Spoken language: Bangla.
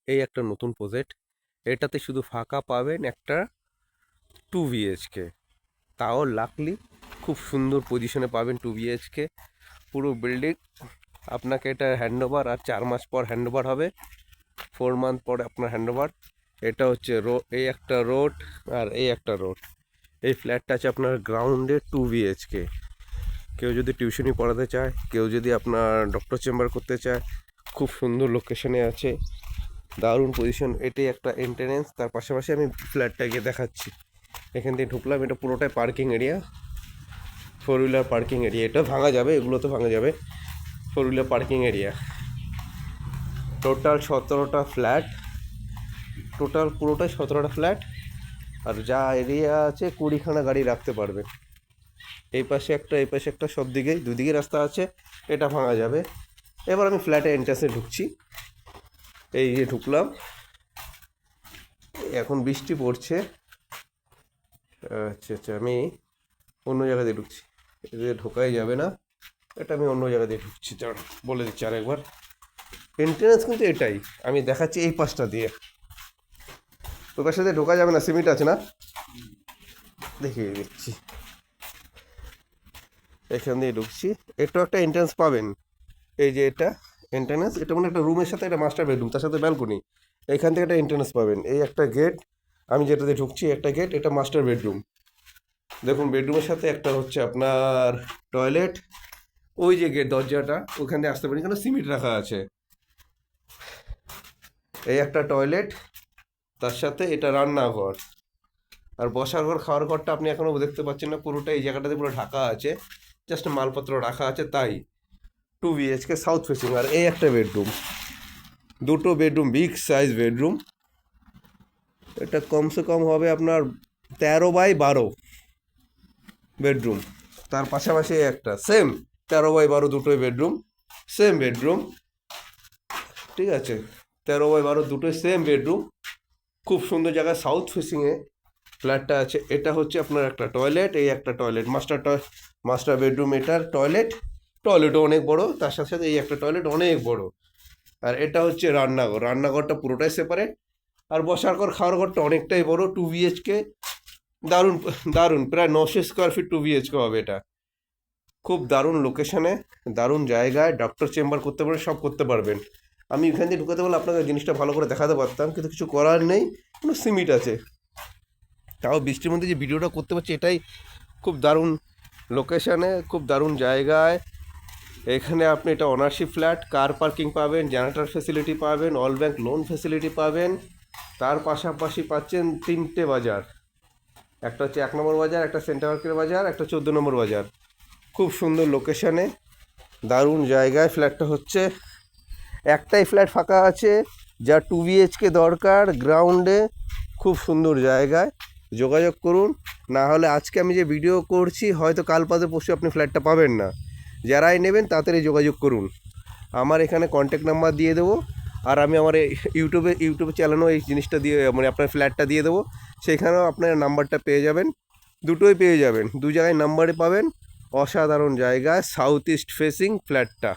এই একটা নতুন প্রজেক্ট। এটাতে শুধু ফাঁকা পাবেন একটা 2 BHK, তাও লাকলি খুব সুন্দর পজিশনে পাবেন 2 BHK পুরো বিল্ডিং। আপনাকে এটা হ্যান্ডওভার আর 4 মাস পর হ্যান্ডওভার হবে, 4 মান্থ পরে আপনার হ্যান্ডওভার। এটা হচ্ছে এই একটা রোড আর এই একটা রোড। এই ফ্ল্যাটটা আছে আপনার গ্রাউন্ডে 2 BHK। কেউ যদি টিউশনি পড়াতে চায়, কেউ যদি আপনার ডক্টর চেম্বার করতে চায়, খুব সুন্দর লোকেশনে আছে, দারুণ পজিশন। এটাই একটা এন্ট্রেন্স, তার পাশাপাশি আমি ফ্ল্যাটটা গিয়ে দেখাচ্ছি। এখান থেকে ঢুকলাম, এটা পুরোটাই parking area, 4 wheeler parking area. এটা ভাঙা যাবে, এগুলো তো ভাঙা যাবে। 4 হুইলার পার্কিং এরিয়া, টোটাল 17টা ফ্ল্যাট, টোটাল পুরোটাই 17টা ফ্ল্যাট। আর যা এরিয়া আছে 20খানা গাড়ি রাখতে পারবেন। এই পাশে একটা, এই পাশে একটা, সব দিকেই দুদিকে রাস্তা আছে। এটা ভাঙা যাবে। এবার আমি ফ্ল্যাটে এন্ট্রান্সে ঢুকছি। এই যে ঢুকলাম, এখন বৃষ্টি পড়ছে। আচ্ছা আচ্ছা, আমি অন্য জায়গা দিয়ে ঢুকছি, এদিকে ঢোকাই যাবে না। এটা আমি অন্য জায়গা দিয়ে ঢুকছি, বলে দিচ্ছি আরেকবার। এন্ট্রান্স কিন্তু এটাই, আমি দেখাচ্ছি এই পাশটা দিয়ে। তোর সাথে ঢোকা যাবে না, সিমেন্ট আছে না, দেখিয়ে দিচ্ছি। এখান দিয়ে ঢুকছি, এটাও একটা এন্ট্রান্স পাবেন। এই যে এটা এন্ট্রান্স, এটা মানে একটা রুমের সাথে একটা মাস্টার বেডরুম, তার সাথে ব্যালকনি। এখান থেকে একটা এন্ট্রান্স পাবেন। এই একটা গেট, আমি যেটাতে ঢুকছি একটা গেট, এটা মাস্টার বেডরুম। দেখুন বেডরুমের সাথে একটা হচ্ছে আপনার টয়লেট। ওই যে গেট দরজাটা, ওখান দিয়ে আসতে পারেন, কেন সিমেন্ট রাখা আছে। এই একটা টয়লেট, তার সাথে এটা রান্নাঘর আর বসার ঘর। খাওয়ার ঘরটা আপনি এখনও দেখতে পাচ্ছেন না, পুরোটা এই জায়গাটাতে পুরো ঢাকা আছে, জাস্ট মালপত্র রাখা আছে তাই। 2 BHK সাউথ ফেসিং। আর এই একটা বেডরুম, দুটো বেডরুম, বিগ সাইজ বেডরুম। এটা কমসে কম হবে আপনার 13x12 বেডরুম। তার পাশাপাশি একটা সেম 13x12 দুটোই বেডরুম, সেম বেডরুম। ঠিক আছে, 13x12 দুটোই সেম বেডরুম। খুব সুন্দর জায়গায় সাউথ ফেসিংয়ে ফ্ল্যাটটা আছে। এটা হচ্ছে আপনার একটা টয়লেট, এই একটা টয়লেট, মাস্টার বেডরুম। এটার টয়লেটও অনেক বড়, তার সাথে সাথে এই একটা টয়লেট অনেক বড়। আর এটা হচ্ছে রান্নাঘর, রান্নাঘরটা পুরোটাই সেপারেট। আর বসার ঘর খাওয়ার ঘরটা অনেকটাই বড়, 2 BHK। দারুণ দারুণ, প্রায় 900 স্কোয়ার ফিট 2 BHK হবে এটা। খুব দারুণ লোকেশনে, দারুণ জায়গায়, ডক্টর চেম্বার করতে পারবেন, সব করতে পারবেন। আমি এখান দিয়ে ঢুকাতে বলে আপনাকে জিনিসটা ভালো করে দেখাতে পারতাম, কিন্তু কিছু করার নেই, কোনো সিমিট আছে। তাও বৃষ্টির মধ্যে যে ভিডিওটা করতে পারছি, এটাই খুব দারুণ লোকেশানে, খুব দারুণ জায়গায়। এখানে আপনি এটা ওনারশিপ ফ্ল্যাট, কার পার্কিং পাবেন, জেনারেটর ফেসিলিটি পাবেন, অল ব্যাংক লোন ফেসিলিটি পাবেন। তার পাশাপাশি পাচ্ছেন 3টে বাজার, একটা হচ্ছে 1 নম্বর বাজার, একটা সেন্টার মার্কেট বাজার, একটা 14 নম্বর বাজার। খুব সুন্দর লোকেশানে, দারুণ জায়গায় ফ্ল্যাটটা হচ্ছে। একটাই ফ্ল্যাট ফাঁকা আছে, যা 2 BHK দরকার, গ্রাউন্ডে, খুব সুন্দর জায়গায়। যোগাযোগ করুন, না হলে আজকে আমি যে ভিডিও করছি হয়তো কাল বাদে পরশু আপনি ফ্ল্যাটটা পাবেন না। যারাই নেবেন তাড়াতাড়ি যোগাযোগ করুন। আমার এখানে কন্ট্যাক্ট নাম্বার দিয়ে দেবো, আর আমি আমার ইউটিউবে চ্যানেলও এই জিনিসটা দিয়ে, মানে আপনার ফ্ল্যাটটা দিয়ে দেবো, সেখানেও আপনার নাম্বারটা পেয়ে যাবেন। দুটোই পেয়ে যাবেন, দু জায়গায় নাম্বারে পাবেন। অসাধারণ জায়গায় সাউথ ইস্ট ফেসিং ফ্ল্যাটটা।